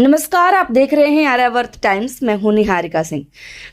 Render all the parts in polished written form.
नमस्कार, आप देख रहे हैं आर्यावर्त टाइम्स। मैं हूं निहारिका सिंह।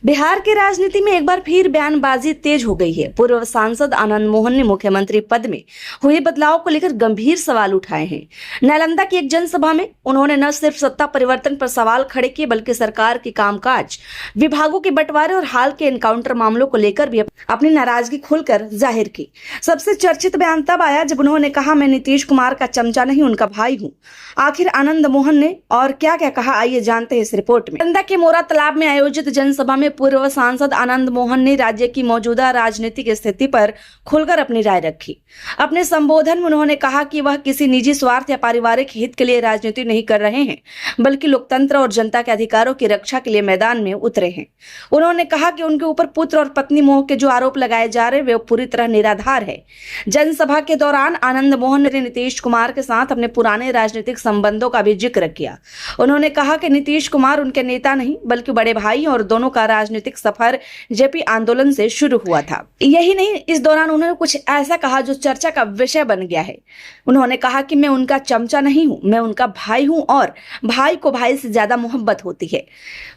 बिहार की राजनीति में एक बार फिर बयानबाजी तेज हो गई है। पूर्व सांसद आनंद मोहन ने मुख्यमंत्री पद में हुए बदलाव को लेकर गंभीर सवाल उठाए हैं। नालंदा की एक जनसभा में उन्होंने न सिर्फ सत्ता परिवर्तन पर सवाल खड़े किए, बल्कि सरकार की कामकाज, विभागों के बंटवारे और हाल के एनकाउंटर मामलों को लेकर भी अपनी नाराजगी खुलकर जाहिर की। सबसे चर्चित बयान तब आया जब उन्होंने कहा, मैं नीतीश कुमार का चमचा नहीं, उनका भाई हूँ। आखिर आनंद मोहन ने और क्या कहा, आइए जानते हैं इस रिपोर्ट में। नालंदा के मोरा तालाब में आयोजित जनसभा में पूर्व सांसद आनंद मोहन ने राज्य की मौजूदा राजनीतिक स्थिति पर खुलकर अपनी राय रखी। अपने संबोधन में उन्होंने कहा कि वह किसी निजी स्वार्थ या पारिवारिक हित के लिए राजनीति नहीं कर रहे हैं, बल्कि लोकतंत्र और जनता के अधिकारों की रक्षा के लिए मैदान में उतरे हैं। उन्होंने कहा कि उनके ऊपर पुत्र और पत्नी मोह के जो आरोप लगाए जा रहे हैं वे पूरी तरह निराधार है। जनसभा के दौरान आनंद मोहन ने नीतीश कुमार के साथ अपने पुराने राजनीतिक संबंधों का भी जिक्र किया। उन्होंने कहा कि नीतीश कुमार उनके नेता नहीं, बल्कि बड़े भाई, और दोनों का राजनीतिक सफर जेपी आंदोलन से शुरू हुआ था। यही नहीं, इस दौरान उन्होंने कुछ ऐसा कहा जो चर्चा का विषय बन गया है। उन्होंने कहा कि मैं उनका चमचा नहीं हूं, मैं उनका भाई हूं, और भाई को भाई से ज्यादा मोहब्बत होती है।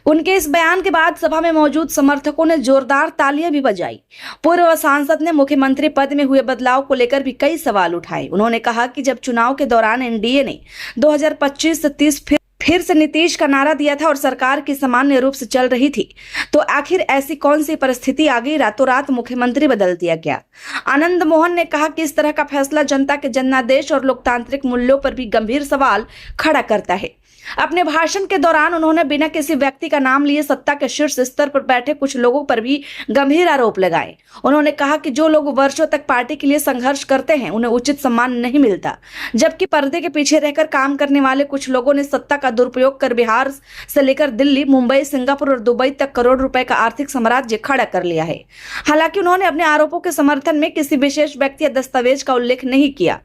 उनके इस बयान के बाद सभा में मौजूद समर्थकों ने जोरदार तालियां भी बजाई। पूर्व सांसद ने मुख्यमंत्री पद में हुए बदलाव को लेकर भी कई सवाल उठाए। उन्होंने कहा कि जब चुनाव के दौरान एनडीए ने 2025 से 30 फिर से नीतीश का नारा दिया था और सरकार की सामान्य रूप से चल रही थी, तो आखिर ऐसी कौन सी परिस्थिति आ गई, रातों रात मुख्यमंत्री बदल दिया गया। आनंद मोहन ने कहा कि इस तरह का फैसला जनता के जनादेश और लोकतांत्रिक मूल्यों पर भी गंभीर सवाल खड़ा करता है। अपने भाषण के दौरान उन्होंने बिना किसी व्यक्ति का नाम लिए सत्ता के शीर्ष स्तर पर बैठे कुछ लोगों पर भी गंभीर आरोप लगाए। उन्होंने कहा कि जो लोग वर्षों तक पार्टी के लिए संघर्ष करते हैं उन्हें उचित सम्मान नहीं मिलता, जबकि पर्दे के पीछे रहकर काम करने वाले कुछ लोगों ने सत्ता का दुरुपयोग कर बिहार से लेकर दिल्ली, मुंबई, सिंगापुर और दुबई तक करोड़ रुपए का आर्थिक साम्राज्य खड़ा कर लिया है। हालांकि उन्होंने अपने आरोपों के समर्थन में किसी विशेष व्यक्ति या दस्तावेज का उल्लेख नहीं किया।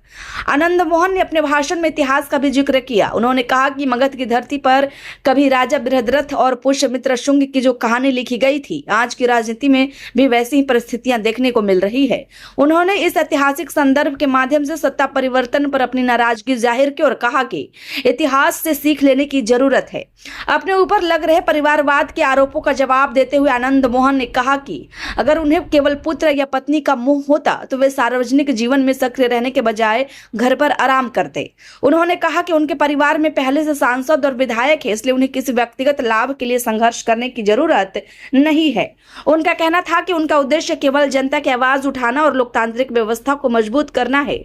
आनंद मोहन ने अपने भाषण में इतिहास का भी जिक्र किया। उन्होंने कहा कि मगध की धरती पर कभी राजा बृहद्रथ और पुष्यमित्र शुंग की जो कहानी लिखी गई थी, आज की राजनीति में भी वैसी ही परिस्थितियां देखने को मिल रही है। उन्होंने इस ऐतिहासिक संदर्भ के माध्यम से सत्ता परिवर्तन पर अपनी नाराजगी जाहिर की और कहा कि इतिहास से सीख लेने की जरूरत है। अपने ऊपर लग रहे परिवारवाद के आरोपों का जवाब देते हुए आनंद मोहन ने कहा कि अगर उन्हें केवल पुत्र या पत्नी का मोह होता तो वे सार्वजनिक जीवन में सक्रिय रहने के बजाय घर पर आराम करते। उन्होंने कहा कि उनके परिवार में पहले से सांसद और विधायक है, इसलिए उन्हें किसी व्यक्तिगत लाभ के लिए संघर्ष करने की जरूरत नहीं है। उनका कहना था कि उनका उद्देश्य केवल जनता की आवाज उठाना और लोकतांत्रिक व्यवस्था को मजबूत करना है।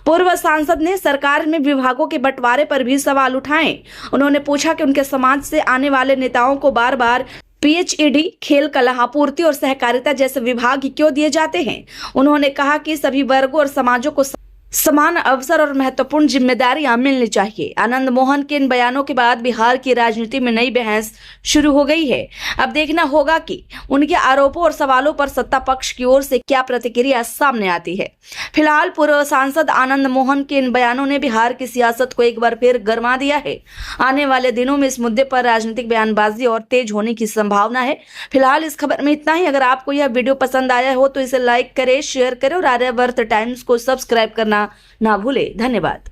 पूर्व सांसद ने सरकार में विभागों के बंटवारे पर भी सवाल उठाए। उन्होंने पूछा कि उनके समाज से आने वाले नेताओं को बार बार PHED, खेल, कला, आपूर्ति और सहकारिता जैसे विभाग क्यों दिए जाते हैं। उन्होंने कहा कि सभी वर्गों और समाजों को समान अवसर और महत्वपूर्ण जिम्मेदारियां मिलनी चाहिए। आनंद मोहन के इन बयानों के बाद बिहार की राजनीति में नई बहस शुरू हो गई है। अब देखना होगा कि उनके आरोपों और सवालों पर सत्ता पक्ष की ओर से क्या प्रतिक्रिया सामने आती है। फिलहाल पूर्व सांसद आनंद मोहन के इन बयानों ने बिहार की सियासत को एक बार फिर गरमा दिया है। आने वाले दिनों में इस मुद्दे पर राजनीतिक बयानबाजी और तेज होने की संभावना है। फिलहाल इस खबर में इतना ही। अगर आपको यह वीडियो पसंद आया हो तो इसे लाइक करें, शेयर करें और आर्यावर्त टाइम्स को सब्सक्राइब करना ना भूले। धन्यवाद।